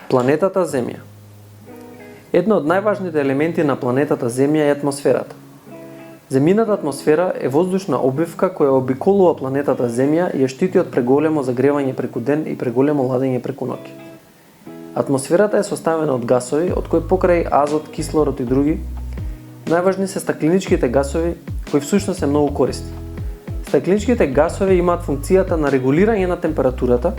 Планетата Земја. Едно од најважните елементи на планетата Земја е атмосферата. Земјината атмосфера е воздушна обвивка која обиколува планетата Земја и ја штити од преголемо загревање преку ден и преголемо ладење преку ноќ. Атмосферата е составена од гасови, од кои покрај азот, кислород и други, најважни се стакленичките гасови, кои всушност се многу корисни. Стакленичките гасови имаат функцијата на регулирање на температурата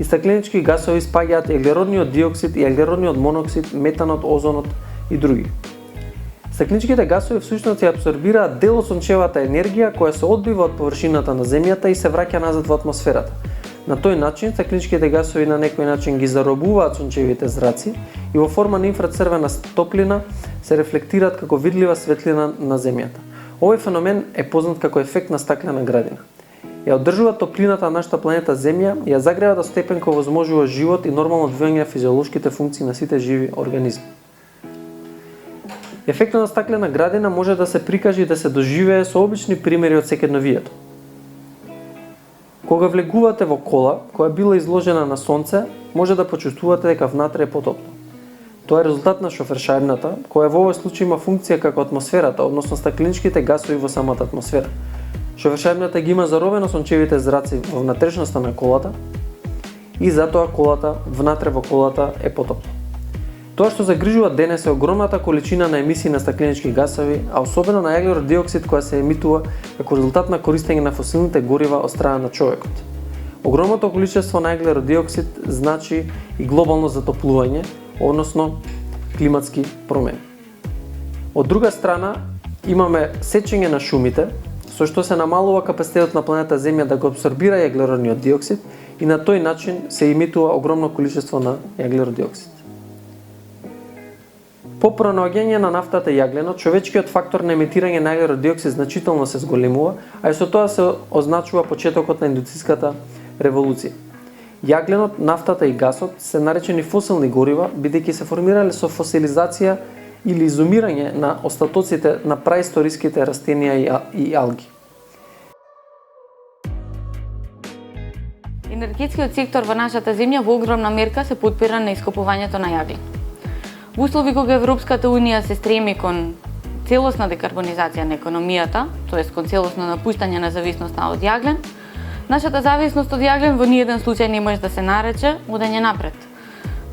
и стакленички гасови спаѓаат еглеродниот диоксид и еглеродниот моноксид, метанот, озонот и други. Стакленичките гасови всушност ја абсорбираат дел од сончевата енергија која се одбива од површината на земјата и се враќа назад во атмосферата. На тој начин стакленичките гасови на некој начин ги заробуваат сончевите зраци и во форма на инфрацрвена топлина се рефлектираат како видлива светлина на земјата. Овој феномен е познат како ефект на стаклена градина. Ја одржува топлината на нашата планета Земја и ја загрева до степен кој возможува живот и нормално одвивање на физиолошките функции на сите живи организми. Ефектот на стаклена градина може да се прикаже и да се доживее со обични примери од секојдневието. Кога влегувате во кола која била изложена на сонце, може да почувствувате дека внатре е потопло. Тоа е резултат на шофершајбната, која во овој случај има функција како атмосферата, односно стакленичките гасови во самата атмосфера. Шофершајбната ги има заробено сончевите зраци во внатрешноста на колата и затоа колата, внатре во колата е потопло. Тоа што загрижува денес е огромната количина на емисии на стакленички гасови, а особено на јаглерод диоксид која се емитува како резултат на користење на фосилните горива од страна на човекот. Огромното количество на јаглерод диоксид значи и глобално затоплување, односно климатски промени. Од друга страна, имаме сечење на шумите, со што се намалува капацитетот на планета Земја да го абсорбира јаглеродниот диоксид и на тој начин се емитува огромно количество на јаглерод диоксид. По пронаоѓање на нафтата и јагленот, човечкиот фактор на емитирање на јаглерод диоксид значително се зголемува, а и со тоа се означува почетокот на индустријската револуција. Јагленот, нафтата и гасот се наречени фосилни горива, бидејќи се формирале со фосилизација или изумирање на остатоците на праисториските растенија и алги. Енергетскиот сектор во нашата земја во огромна мерка се потпира на ископувањето на јаглен. Во услови кога Европската унија се стреми кон целосна декарбонизација на економијата, тоест кон целосно напуштање на зависноста од јаглен, нашата зависност од јаглен во ниеден случај не може да се нарече одење напред.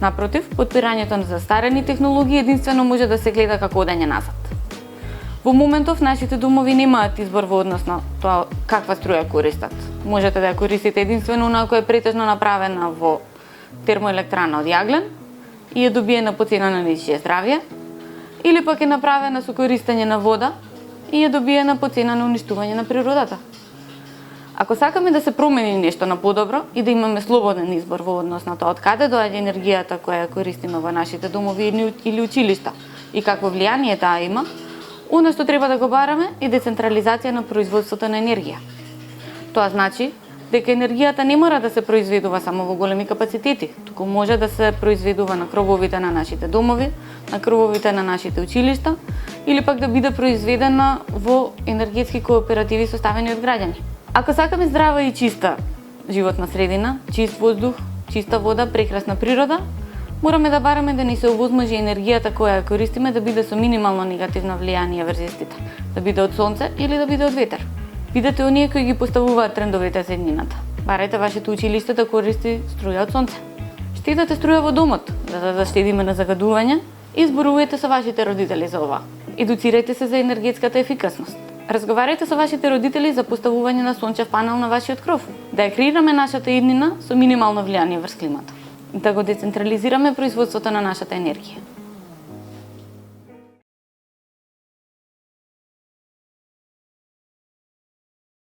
Напротив, потпирањето на застарени технологии единствено може да се гледа како одење назад. Во моментов нашите домови немаат избор во однос на тоа каква струја користат. Можете да ја користите единствено она која е претежно направена во термоелектрана од јаглен и е добиена по цена на нечие здравје, или пак е направена со користење на вода и е добиена по цена на уништување на природата. Ако сакаме да се промени нешто на подобро и да имаме слободен избор во однос на тоа од каде доаѓа енергијата која ја користиме во нашите домови или училишта и какво влијание таа има, она што треба да го бараме е децентрализација на производството на енергија. Тоа значи дека енергијата не мора да се произведува само во големи капацитети, туку може да се произведува на крововите на нашите домови, на крововите на нашите училишта или пак да биде произведена во енергетски кооперативи составени од граѓани. Ако сакаме здрава и чиста животна средина, чист воздух, чиста вода, прекрасна природа, мораме да бараме да ни се овозможи енергијата која ја користиме да биде со минимално негативно влијание врз истите, да биде од сонце или да биде од ветер. Бидете оние кои ги поставуваат трендовите за еднината. Барете вашето училиште да користи струја од сонце. Штедете струја во домот, за да штедиме на загадување, и зборувајте со вашите родители за ова. Едуцирајте се за енергетската ефикасност. Разговарајте со вашите родители за поставување на сончев панел на вашиот кров, да ја креираме нашата иднина со минимално влијание врз климата, да го децентрализираме производството на нашата енергија.